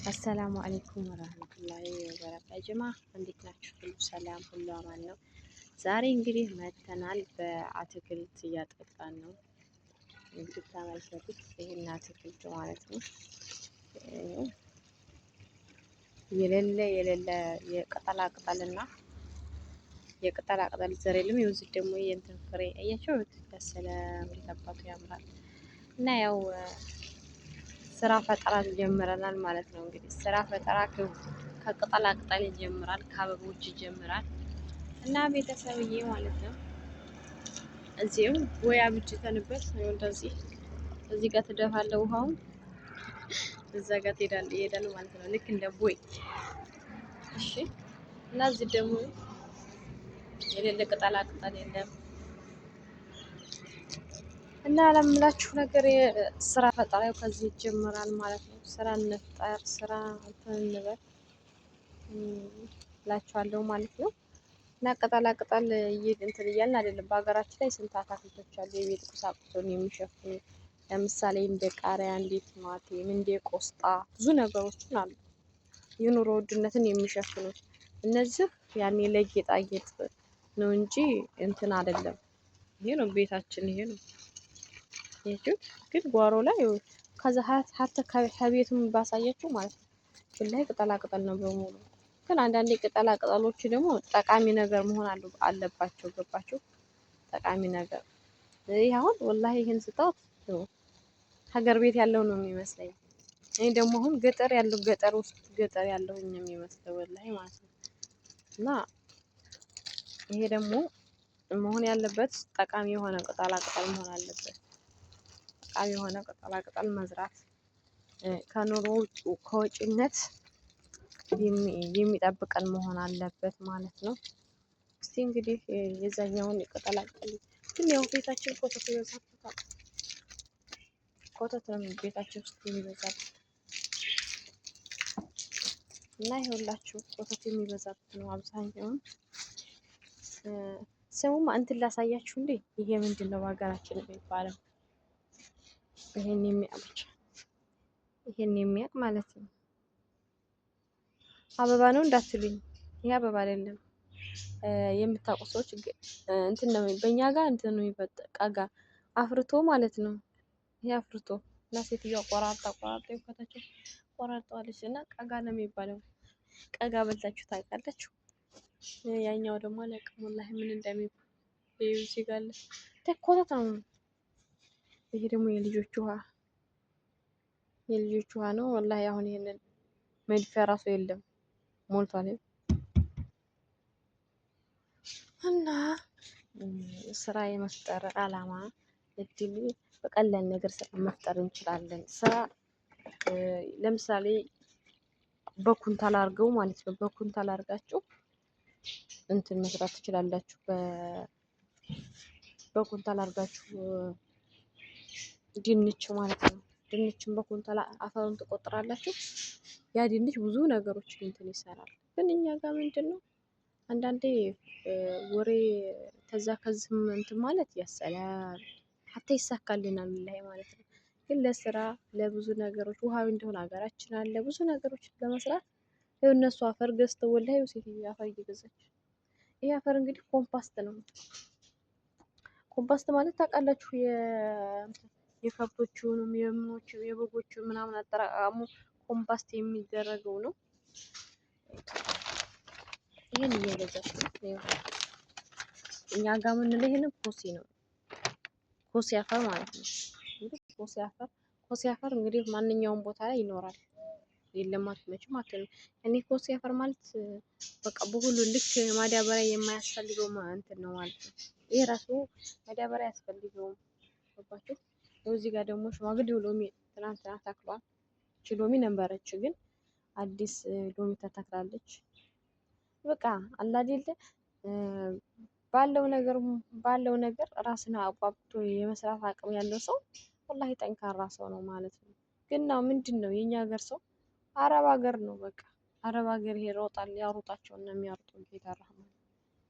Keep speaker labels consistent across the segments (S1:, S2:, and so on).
S1: አሰላሙ አለይኩም ወራህመቱላሂ ወበረካቱህ። ጀማ እንዴት ናችሁ? ሁሉ ሰላም፣ ሁሉ አማን ነው። ዛሬ እንግዲህ መተናል በአትክልት እያጠጣን ነው። እንግዲህ ተመልከቱት፣ ይሄን አትክልት ማለት ነው። የሌለ የቅጠላ ቅጠልና የቅጠላ ቅጠል ዘር የለም። ይኸው ደግሞ የእንትን ፍሬ አያችሁ፣ ሰላም ተባቱ ያምራል። እና ያው ስራ ፈጠራ ጀምረናል ማለት ነው። እንግዲህ ስራ ፈጠራ ከቅጠላ ቅጠል ይጀምራል፣ ከአበቦች ይጀምራል። እና ቤተሰብዬ ማለት ነው እዚህም ወይ አብጅተንበት እንደዚህ እዚህ ጋር ትደፋለህ ውሃውን እዛ ጋር ይሄዳል ማለት ነው። ልክ እንደ ቦይ እሺ። እና እዚህ ደግሞ የሌለ ቅጠላ ቅጠል የለም። እና ለምላችሁ ነገር ስራ ፈጠራው ከዚህ ይጀምራል ማለት ነው። ስራ እንፍጠር፣ ስራ እንበል እላችኋለሁ ማለት ነው። እና ቅጠላ ቅጠል እንትን እያልን አይደለም። በሀገራችን ላይ ስንት አትክልቶች አሉ የቤት ቁሳቁሱን የሚሸፍኑ። ለምሳሌ እንደ ቃሪያ፣ እንደ ቲማቲም፣ እንደ ቆስጣ ብዙ ነገሮችን አሉ የኑሮ ውድነትን የሚሸፍኑ። እነዚህ ያኔ ለጌጣጌጥ ነው እንጂ እንትን አይደለም። ይሄ ነው ቤታችን፣ ይሄ ነው ግን ጓሮ ላይ ከዛ ሀተ ከቤቱም ባሳያችሁ ማለት ነው። ላይ ቅጠላ ቅጠል ነው በሙሉ። ግን አንዳንዴ ቅጠላ ቅጠሎች ደግሞ ጠቃሚ ነገር መሆን አለባቸው። ገባችሁ? ጠቃሚ ነገር ይሄ አሁን ወላሂ ይሄን ስታውት ሀገር ቤት ያለው ነው የሚመስለኝ። እኔ ደግሞ አሁን ገጠር ውስጥ ያለሁኝ የሚመስለው ወላሂ ማለት ነው። እና ይሄ ደግሞ መሆን ያለበት ጠቃሚ የሆነ ቅጠላ ቅጠል መሆን አለበት። ጠቃሚ የሆነ ቅጠላ ቅጠል መዝራት ከኑሮ ከወጪነት የሚጠብቀን መሆን አለበት ማለት ነው። እስቲ እንግዲህ የዛኛውን ቅጠላ ቅጠል ግን ያው ቤታችን ኮተት ይበዛበታል። ኮተት ነው ቤታችን ውስጥ የሚበዛበት እና ይኸውላችሁ ኮተት የሚበዛበት ነው አብዛኛውን። ስሙም እንትን ላሳያችሁ እንዴ! ይሄ ምንድን ነው በሀገራችን የሚባለው? ይሄን የሚያውቅ ማለት ነው። አበባ ነው እንዳትሉኝ፣ ይሄ አበባ አይደለም። የምታውቁ ሰዎች እንትን ነው በእኛ ጋር እንትን ነው ቀጋ አፍርቶ ማለት ነው። ይሄ አፍርቶ እና ሴትዮዋ ቆራርጣ ይፈታቸው ቆራርጠዋለች እና ቀጋ ነው የሚባለው። ቀጋ በልታችሁ ታውቃላችሁ? ያኛው ደግሞ አላውቅም ወላሂ ምን እንደሚባል ሲጋለ ተኮታት ነው። ይሄ ደግሞ የልጆች ውሃ ነው ወላሂ። አሁን ይሄንን መድፊያ ራሱ የለም ሞልቷል። እና ስራ የመፍጠር አላማ እድል በቀላል ነገር ስራ መፍጠር እንችላለን። ስራ ለምሳሌ በኩንታል አድርገው ማለት ነው። በኩንታል አድርጋችሁ እንትን መስራት ትችላላችሁ። በኩንታል አድርጋችሁ ድንች ማለት ነው። ድንችን በኩንታል አፈሩን ትቆጥራላችሁ። ያ ድንች ብዙ ነገሮች እንትን ይሰራል። ግን እኛ ጋር ምንድን ነው አንዳንዴ ወሬ ከዛ ከዚህም እንትን ማለት ያሰላል ሀታ ይሳካልናል ላይ ማለት ነው። ግን ለስራ ለብዙ ነገሮች ውሃዊ እንደሆነ ሀገራችን አለ ብዙ ነገሮች ለመስራት ይኸው እነሱ አፈር ገዝተው ወላሂ ሴትዮ አፈር እየገዛች። ይሄ አፈር እንግዲህ ኮምፓስት ነው። ኮምፓስት ማለት ታውቃላችሁ? የከብቶቹንም የምኖቹ የበጎቹ ምናምን አጠራቃሙ ኮምፓስት የሚደረገው ነው። ይሄን እየገዛች ነው። እኛ ጋር የምንለው ይሄንን ኮሲ ነው። ኮሲ አፈር ማለት ነው። እንግዲህ ኮሲ አፈር እንግዲህ ማንኛውም ቦታ ላይ ይኖራል። የለም አትመጭም አትልም። እኔ ኮሲ አፈር ማለት በቃ በሁሉ ልክ ማዳበሪያ የማያስፈልገው እንትን ነው ማለት ነው። ይሄ ራሱ ማዳበሪያ አያስፈልገውም። ገባችሁ? እዚህ ጋር ደግሞ ሽማግሌው ሎሚ ትናንትና ተክሏል። እቺ ሎሚ ነበረች ግን አዲስ ሎሚ ተተክላለች። በቃ አላ አይደለ ባለው ነገር ራስን አቋብቶ የመስራት አቅም ያለው ሰው ወላሂ ጠንካራ ሰው ነው ማለት ነው። ግን ነው ምንድነው የኛ ሀገር ሰው አረብ ሀገር ነው። በቃ አረብ ሀገር ይሮጣል፣ ያሮጣቸው እና የሚያሮጡ ጌታ ረህማን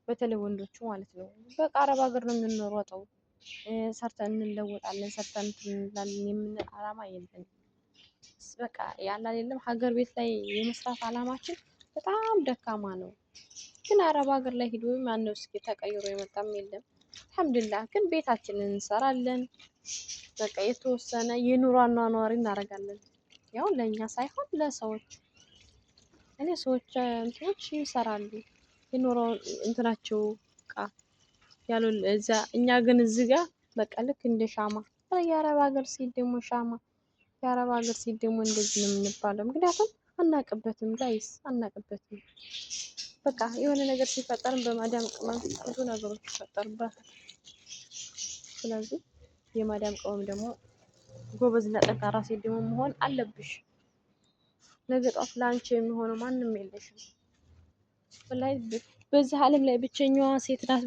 S1: በተለይ ወንዶቹ ማለት ነው። በቃ አረብ ሀገር ነው የምንሮጠው። ሰርተን እንለወጣለን፣ ሰርተን እንላለን የምንል አላማ የለንም። በቃ ያለ አይደለም ሀገር ቤት ላይ የመስራት አላማችን በጣም ደካማ ነው። ግን አረብ ሀገር ላይ ሄዶ ማነው እስኪ ተቀይሮ የመጣም የለም። አልሐምዱሊላህ ግን ቤታችንን እንሰራለን። በቃ የተወሰነ የኑሮ አኗኗሪ እናደርጋለን። ያው ለእኛ ሳይሆን ለሰዎች እኔ ሰዎች እንትኖች ይሰራሉ የኑሮ እንትናቸው እቃ ያሉ እዛ እኛ ግን እዚህ ጋር በቃ ልክ እንደ ሻማ የአረብ ሀገር ሴት ደግሞ ሻማ የአረብ ሀገር ሴት ደግሞ እንደዚህ ነው የምንባለው። ምክንያቱም አናቅበትም ጋይስ አናቅበትም። በቃ የሆነ ነገር ሲፈጠርም በማዳም ቅመም ብዙ ነገሮች ይፈጠሩበታል። ስለዚህ የማዳም ቅመም ደግሞ ጎበዝ እና ጠንካራ ሴት ደግሞ መሆን አለብሽ። ነገ ጧት ለአንቺ የሚሆነው ማንም የለሽም። ወላሂ በዚህ ዓለም ላይ ብቸኛዋ ሴት ናት።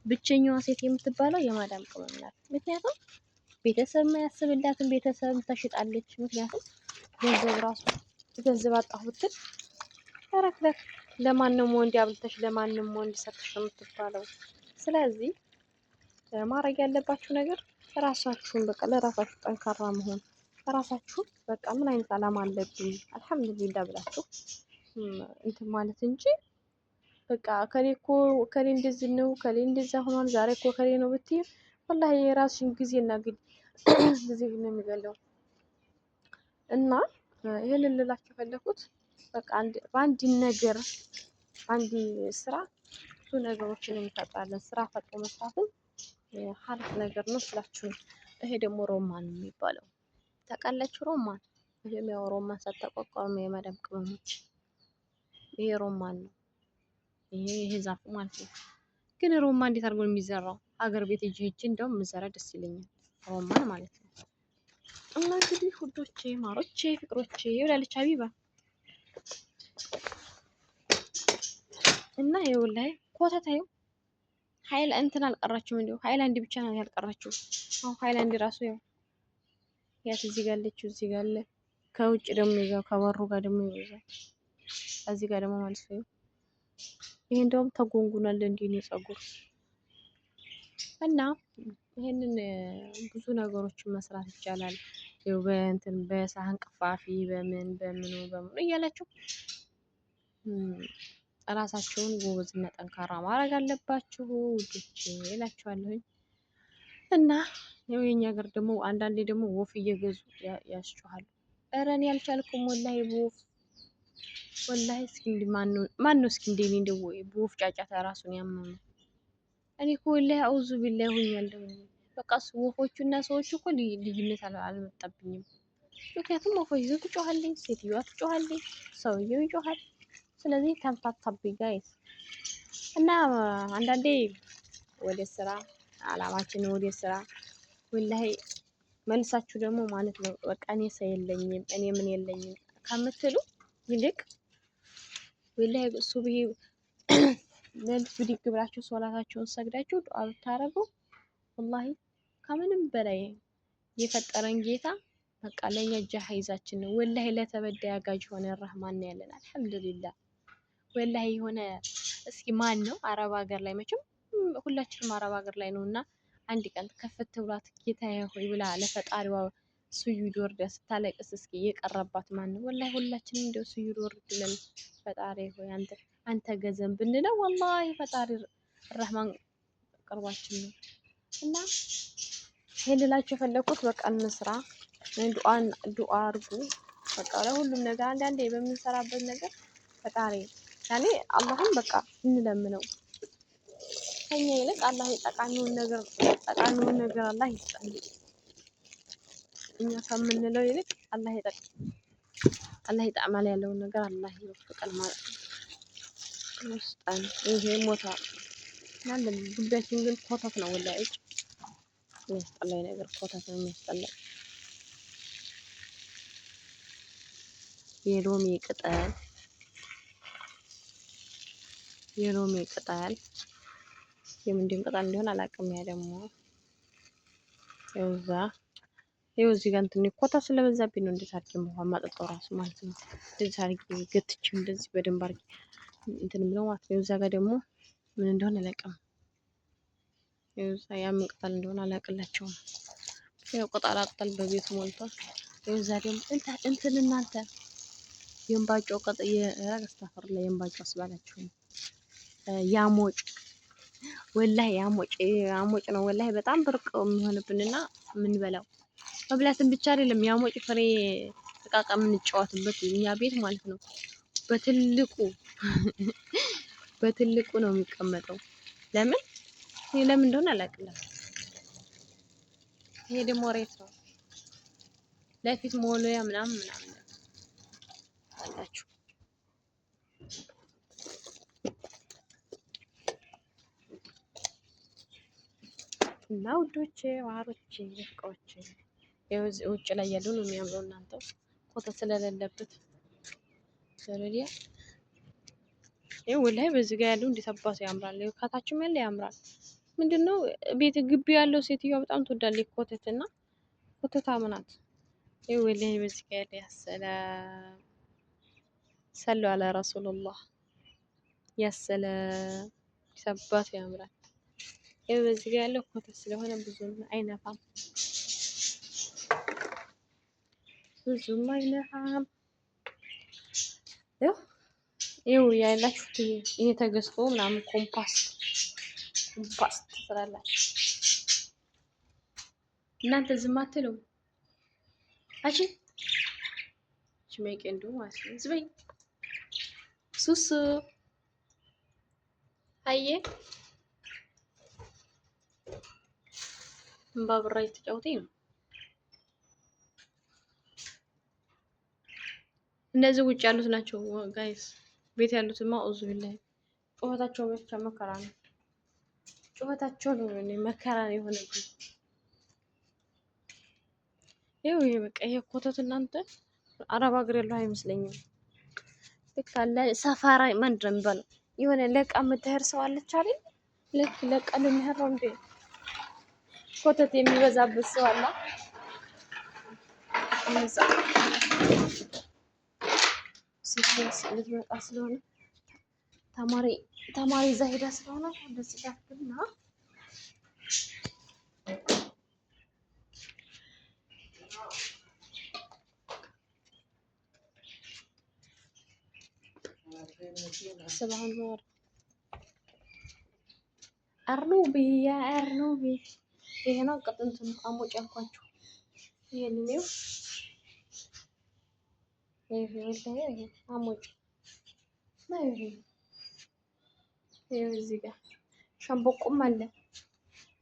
S1: ብቸኛዋ ሴት የምትባለው የማዳም ቅመም ናት። ምክንያቱም ቤተሰብ የማያስብላትን ቤተሰብ ተሽጣለች። ምክንያቱም ገንዘብ ራሱ ገንዘብ አጣሁ ብትል ተረክረክ ለማንም ወንድ አብልተሽ ለማንም ወንድ ሰጥተሽ ነው የምትባለው። ስለዚህ ማድረግ ያለባችሁ ነገር ራሳችሁን በቃ ለራሳችሁ ጠንካራ መሆን ራሳችሁን በቃ ምን አይነት አላማ አለብኝ አልሐምዱሊላህ ብላችሁ እንትን ማለት እንጂ በቃ ከሌ እኮ ከሌ እንደዚህ ነው ከሌ እንደዛ ሆኗል ዛሬ እኮ ከሌ ነው ብትይ ወላሂ የራስሽን ጊዜና ጊዜ ነው የሚገለው። እና ይሄንን ልላችሁ የፈለኩት በቃ በአንድ ነገር አንድ ስራ ብዙ ነገሮችን እንፈጥራለን። ስራ ፈጥሮ መስራትን ሀሪፍ ነገር ነው ስላችሁ ነው። ይሄ ደግሞ ሮማን ነው የሚባለው ታውቃላችሁ? ሮማን ያው ሮማን ሳታቋቋሙ የማዳም ቅመሞች ይሄ ሮማን ነው። ይሄ ዛፉ ማለት ነው። ግን ሮማን እንዴት አድርጎ ነው የሚዘራው? ሀገር ቤት ሂጅ እንደውም ምዘራ ደስ ይለኛል ሮማን ማለት ነው። እና እንግዲህ ሁዶቼ ማሮቼ ፍቅሮቼ ይውላልች ሀቢባ እና ይኸውልህ ኮተታዩ ሀይል እንትን አልቀራችሁም። እንዲሁ ሃይላንድ ብቻ ነው ያልቀራችሁ። አሁን ሃይላንድ ራሱ ያው ያት እዚህ ጋር አለችው እዚህ ጋር አለ። ከውጭ ደግሞ ይዛው ከበሩ ጋር ደግሞ ይዛው እዚህ ጋር ደግሞ ማለት ነው። ይሄ እንደውም ተጎንጉናል እንዴ ነው ፀጉር እና ይሄንን ብዙ ነገሮችን መስራት ይቻላል። ይኸው በእንትን በሳህን ቅፋፊ በምኑ እያላችሁ ራሳቸውን ጎበዝና ጠንካራ ማድረግ አለባችሁ ውዶቼ እላችኋለሁኝ። እና ያው የኛ ሀገር ደግሞ አንዳንዴ ደግሞ ወፍ እየገዙ ያስጮሃሉ። ኧረ እኔ አልቻልኩም ወላሂ በወፍ ወላሂ እስኪ እንደ ማን ነው እስኪ እንደኔ እንደው በወፍ ጫጫታ ራሱን ያመመው? እኔ እኮ ወላሂ አውዙ ቢላሂ ሆኛለሁ። በቃ ወፎቹና ሰዎቹ እኮ ልዩነት አልመጣብኝም። ምክንያቱም ወፎቹ ትጮሃለች፣ ሴትዮዋ ትጮሃለች፣ ሰውየው ይጮሃል። ስለዚህ ተምታታብኝ ጋይስ። እና አንዳንዴ ወደ ስራ አላማችን ወደ ስራ ወላሂ መልሳችሁ ደግሞ ማለት ነው በቃ እኔ ሰው የለኝም እኔ ምን የለኝም ከምትሉ ይልቅ ወላሂ ሱብሂ ለሊት ብድግ ብላችሁ ሶላታችሁን ሰግዳችሁ ዱዓ ብታረጉ ወላሂ ከምንም በላይ የፈጠረን ጌታ በቃ ለኛ ጃሃይዛችን ነው። ወላሂ ለተበዳይ አጋዥ የሆነ ረህማን ያለን አልሐምዱሊላህ። ወላሂ የሆነ እስኪ ማን ነው አረብ ሀገር ላይ መቼም ሁላችንም አረብ ሀገር ላይ ነው እና አንድ ቀን ከፍት ብላት ጌታዬ ሆይ ብላ ለፈጣሪዋ ስዩድ ወርዳ ስታለቅስ እስኪ የቀረባት ማን ነው? ወላሂ ሁላችንም እንደው ስዩድ ወርድልን ፈጣሪ ሆይ አንተ ገዘን ብንለው ወላሂ ፈጣሪ ረህማን ቅርባችን ነው። እና ይሄን ልላችሁ የፈለኩት በቃ እንስራ፣ ዱዓ አድርጉ። በቃ ለሁሉም ነገር አንዳንዴ በምንሰራበት ነገር ፈጣሪ ያኔ አላህን በቃ እንለምነው። ከኛ ይልቅ አላህ ጠቃሚውን ነገር አላህ ይስጠን። እኛ ከምንለው ይልቅ አላህ ይጣማል ያለውን ነገር አላህ ይወፍቀን ማለት ነው። ይስጠን። ይሄ ሞታ ናለ ጉዳያችን ግን ኮተት ነው ወላሂ የሚያስጠላኝ ነገር ኮተት ነው የሚያስጠላኝ። የሎሚ ቅጠል የምንድን ቅጠል እንደሆነ አላውቅም። ያ ደግሞ ይኸው እዚህ ጋር እንትን ኮተት ስለበዛብኝ ነው እንደዚህ አድርጌ ውሃ ማጠጣው ራሱ ማለት ነው። እንደዚህ አድርጌ ገትቼ እንደዚህ በደንብ አድርጌ እንትን ብለው ማለት ነው። እዛ ጋር ደግሞ ምን እንደሆነ አላውቅም። ያ ምን ቅጠል እንደሆነ አላውቅላቸውም። ያው ቅጠላ ቅጠል በቤቱ ሞልቷል። የዛ ደግሞ እንትን እናንተ የእምባጮ ቀጥ የራስተፈር ላይ የእምባጮ አስባላችሁ ያሞጭ ወላሂ ያሞጭ ነው ወላሂ በጣም ብርቅ የሚሆንብንና የምንበላው መብላትን ብቻ አይደለም ያሞጭ ፍሬ ተቃቃ የምንጫወትበት እኛ ቤት ማለት ነው። በትልቁ በትልቁ ነው የሚቀመጠው። ለምን እንደሆነ አላውቅም። ይሄ ደግሞ ሬት ነው ለፊት ሞሎያ ምናምን አላችሁ። እና ውዶቼ ዋሮቼ እቃዎቼ ውጭ ላይ ያለው ነው የሚያምረው። እናንተ ኮተት ስለሌለበት ስለዲያ ወላሂ በዚህ ጋር ያለው እንዴት አባቱ ያምራል። ከታችም ያለ ያምራል። ምንድነው ቤት ግቢ ያለው ሴትዮዋ በጣም ትወዳለች ኮተት እና ኮተታም ናት። ወላሂ በዚህ ጋር ያለ ያሰላም ሰሉ አለ ረሱላህ ያሰላም አባቱ ያምራል። በዚህ ጋር ያለው ኮተት ስለሆነ ብዙም አይነፋም ይኸው ያላችሁት ይሄ ተገዝቶ ምናምን ኮምፓስት ትሰራላችሁ እናንተ ዝም አትለው ሽሜቄ እንደው ማለት ነው። ዝበይ ሱሱ አየ እምባብራ እየተጫወተኝ ነው። እነዚህ ውጭ ያሉት ናቸው ጋይስ። ቤት ያሉትማ ኡዙ ቢላሂ ጩኸታቸው ብቻ መከራ ነው። ጩኸታቸው ነው መከራ የሆነብኝ። ይሄ በቃ ይሄ ኮተት እናንተ አረብ ሀገር ያለው አይመስለኝም። ልክ አለ ሰፋራ ምንድን ነው የሚባለው? የሆነ ለቃ የምትሄድ ሰው አለች አይደል? ልክ ለቃ ልንሄድ ነው እንዴ? ኮተት የሚበዛበት ሰው አለ። ልትመጣ ስለሆነ ተማሪ እዛ ሄዳ ስለሆነ እንደዚህ ዳፍና صباح النور أرنوبي يا أرنوبي ይሄ ነው ቅጥንት ነው አሞጭ ያልኳችሁ ይሄንን ነው። ይሄ አሞጭ ነው። ይሄ እዚህ ጋር ሸምበቆም አለ።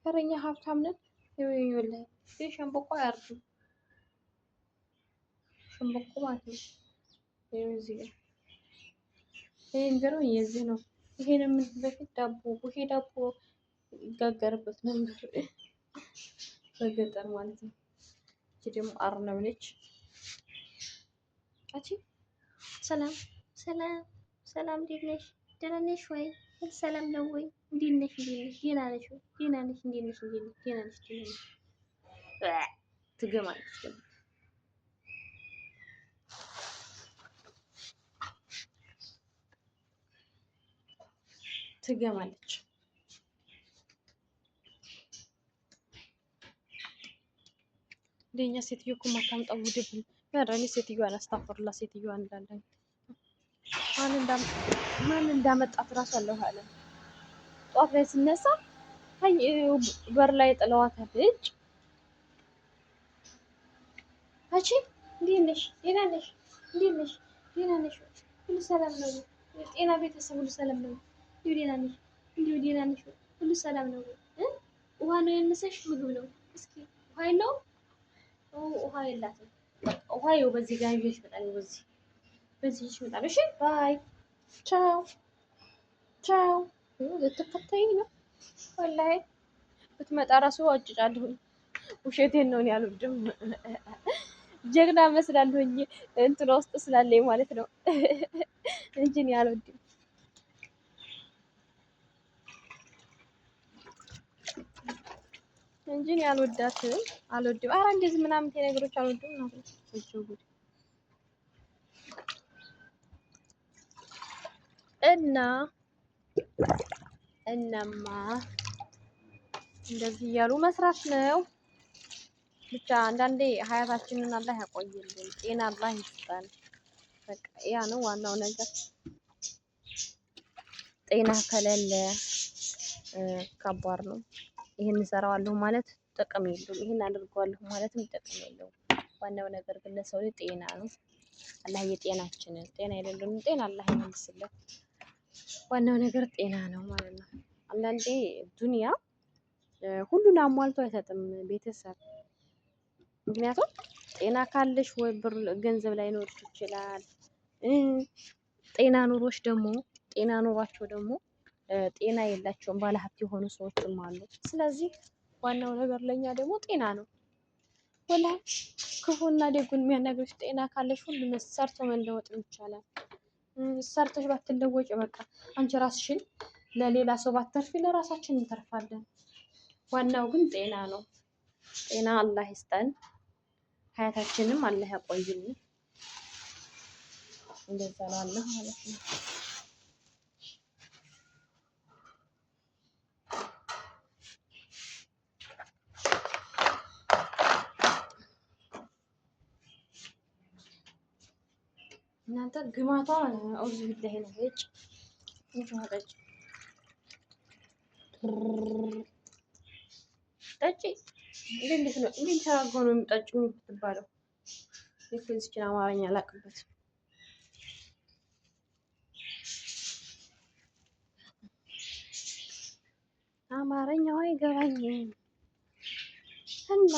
S1: ፈረኛ ሀብታም ነን። ይሄ ሸምበቆ አያርዱም። ሸምበቆ ማለት ነው። ይሄ እዚህ ጋር ይሄ እንጀራው የዚህ ነው። ይሄንም በፊት ዳቦ ቡሄ ዳቦ ይጋገርበት ነበር በገጠር ማለት ነው። እቺ ደግሞ አርነብ ነች። አቺ ሰላም ሰላም፣ እንዴት ነሽ? ደህና ነሽ ወይ? ሰላም ነው ወይ? እንዴት ነሽ? ደህና ነሽ? ደህና ነሽ? እንዴት ነሽ? ደህና ነሽ? ትገማለች ደግሞ ትገማለች። እንደኛ ሴትዮ እኮ ማታምጣው ውድብን ያራኒ ሴትዮዋን አስታፈርላ ሴትዮዋን እንዳለን ማን እንዳመጣት እራሱ አለው አለ። ጧት ላይ ስነሳ በር ላይ ጥለዋት ልጅ አቺ እንዴት ነሽ? ደህና ነሽ? እንዴት ነሽ? ደህና ነሽ? ሁሉ ሰላም ነው? ጤና ቤተሰብ ሁሉ ሰላም ነው? ደህና ነሽ? እንዴ ደህና ነሽ? ሁሉ ሰላም ነው? ውሃ ነው ያነሰሽ? ምግብ ነው? እስኪ ውሃ የለውም? ውሃ የላትም። ውሃ ይኸው በዚህ ጋር ይዤሽ እመጣለሁ። በዚህ ይዤሽ እመጣለሁ። እሺ ባይ ቻው ቻው። ልትከተይኝ ነው? ወላሂ ብትመጣ እራሱ አጭጫለሁኝ። ውሸቴን ነው ያልወድም ጀግና መስላለሁኝ እንትን ውስጥ ስላለኝ ማለት ነው እንጂ እኔ አልወድም። እንጂ እኔ አልወድም። ኧረ እንደዚህ ምናምን ነገሮች አልወድም ነው እናማ እንደዚህ እያሉ መስራት ነው። ብቻ አንዳንዴ ሀያታችንን አላህ ያቆይልን፣ ጤና አላህ ይስጠን። በቃ ያ ነው ዋናው ነገር። ጤና ከሌለ ከባድ ነው። ይሄን እሰራዋለሁ ማለት ጥቅም የለውም። ይሄን አድርገዋለሁ ማለትም ጥቅም የለውም። ዋናው ነገር ግን ለሰው ልጅ ጤና ነው። አላህ የጤናችንን ጤና የሌለንን ጤና አላህ ይመልስልን። ዋናው ነገር ጤና ነው ማለት ነው። አንዳንዴ ዱንያ ሁሉን አሟልቶ አይሰጥም ቤተሰብ። ምክንያቱም ጤና ካለሽ ወይ ብር ገንዘብ ላይኖርሽ ይችላል። ጤና ኑሮሽ ደግሞ ጤና ኑሯቸው ደግሞ ጤና የላቸውም ባለሀብት የሆኑ ሰዎችም አሉ። ስለዚህ ዋናው ነገር ለኛ ደግሞ ጤና ነው። ወላ ክፉና ደጉን የሚያናግርሽ ጤና ካለሽ ሁሉ ሰርቶ መለወጥ ይቻላል። ሰርተሽ ባትለወጭ በቃ አንቺ ራስሽን ለሌላ ሰው ባትተርፊ ለራሳችን እንተርፋለን። ዋናው ግን ጤና ነው። ጤና አላህ ይስጠን፣ ሀያታችንም አላህ ያቆይልን። እንደዛ እላለሁ ማለት ነው። እናንተ ግማቷ አውዝ ቢላሂ ነው። እጭ እንጂ ጠጪ እንዴት ነው? እንዴት ተራጎ ነው የምጠጪው የምትባለው? የፍልስጭን አማርኛ አላውቅበት። አማርኛው አይገባኝም እና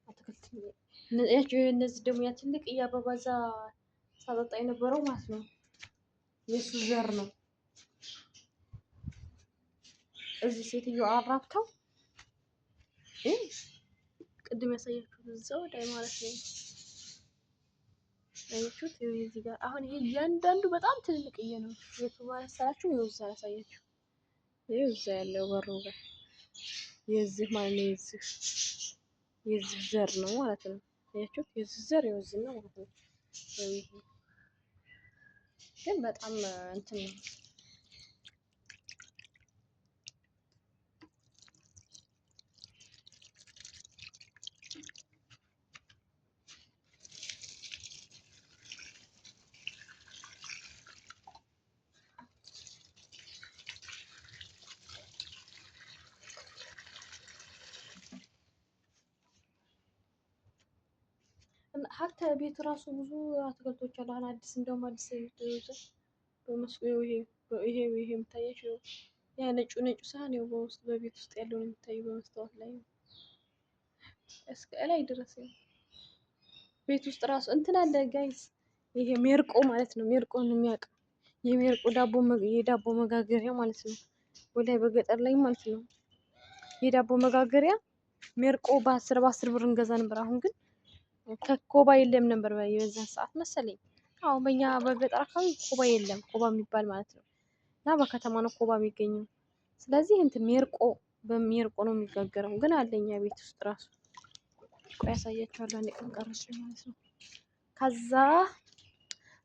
S1: አትክልት እነዚህ ደግሞ ያ ትልቅ እያበባዛ ሳጠጣ የነበረው ማለት ነው የሱ ዘር ነው። እዚህ ሴትዮ አራብተው ቅድም ያሳያችሁት እዛው ላይ ማለት ነው። አያችሁት? እዚህ ጋር አሁን ይሄ እያንዳንዱ በጣም ትልቅዬ ነው። የቱ ማለት ሰራችሁ? ይኸው እዛ ያሳያችሁ። ይኸው እዛ ያለው በሩ ጋር የዚህ ማለት ነው የዚህ ዘር ነው ማለት ነው። አያችሁት? የዚህ ዘር የዚህ ነው ማለት ነው። ግን በጣም እንትን ነው። ሀታ ቤት ራሱ ብዙ አትክልቶች አሉ። አሁን አዲስ እንደውም አዲስ በመስኩ ይሄ የምታያቸው ያ ነጩ ሳህን ያው በውስጥ በቤት ውስጥ ያለው የሚታየው በመስታወት ላይ እስከ ላይ ድረስ ቤት ውስጥ ራሱ እንትን አለ ጋይስ። ይሄ ሜርቆ ማለት ነው። ሜርቆን የሚያውቅ የሜርቆ የዳቦ መጋገሪያ ማለት ነው። ወላይ በገጠር ላይ ማለት ነው የዳቦ መጋገሪያ ሜርቆ በ10 ብር እንገዛ ነበር። አሁን ግን ከኮባ የለም ነበር የበዛን ሰዓት መሰለኝ። አዎ በእኛ በገጠር አካባቢ ኮባ የለም፣ ኮባ የሚባል ማለት ነው። እና በከተማ ነው ኮባ የሚገኘው። ስለዚህ እንትን በሜርቆ ነው የሚጋገረው። ግን አለኛ ቤት ውስጥ ራሱ ቆይ ያሳያችኋለሁ። አንድ ቀን ቀረች ማለት ነው። ከዛ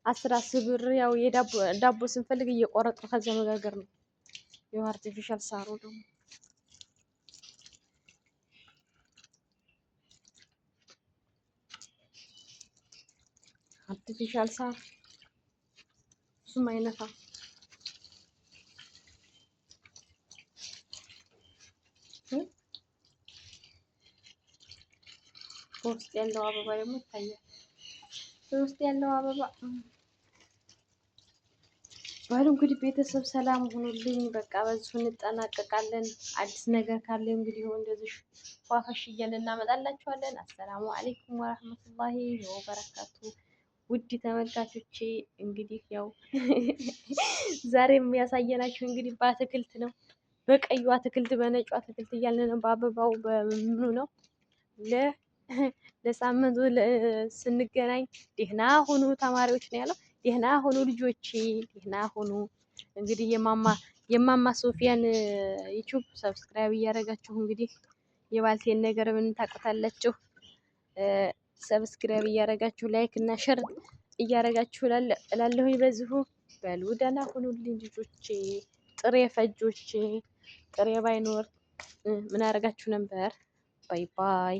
S1: 10 ብር ያው ዳቦ ስንፈልግ እየቆረጡ ከዛ መጋገር ነው። ያው አርቲፊሻል ሳሩ ደግሞ አርቲፊሻል ሳር እሱም አይነፋ። በውስጥ ያለው አበባ ደግሞ ይታያል። በውስጥ ያለው አበባ ባሉ እንግዲህ ቤተሰብ ሰላም ሁኑልኝ። በቃ በዚሁ እንጠናቀቃለን። አዲስ ነገር ካለ እንግዲህ እንደዚህ ፏፈሽ እያልን እናመጣላችኋለን። አሰላሙ አለይኩም ወራህመቱላሂ ወበረካቱ። ውድ ተመልካቾቼ እንግዲህ ያው ዛሬ የሚያሳየናችሁ እንግዲህ በአትክልት ነው። በቀዩ አትክልት፣ በነጩ አትክልት እያልን ነው። በአበባው በምኑ ነው ለሳምንቱ ስንገናኝ ደህና ሁኑ ተማሪዎች ነው ያለው። ደህና ሁኑ ልጆቼ፣ ደህና ሁኑ። እንግዲህ የማማ ሶፊያን ዩቲዩብ ሰብስክራይብ እያደረጋችሁ እንግዲህ የባልቴን ነገር ምን ታውቁታላችሁ። ሰብስክራይብ እያደረጋችሁ ላይክ እና ሸር እያደረጋችሁ እላለሁ። በዚሁ በሉ ደህና ሁኑልኝ ልጆቼ። ጥሬ ፈጆች ጥሬ ባይኖር ምን ያደርጋችሁ ነበር? ባይ ባይ።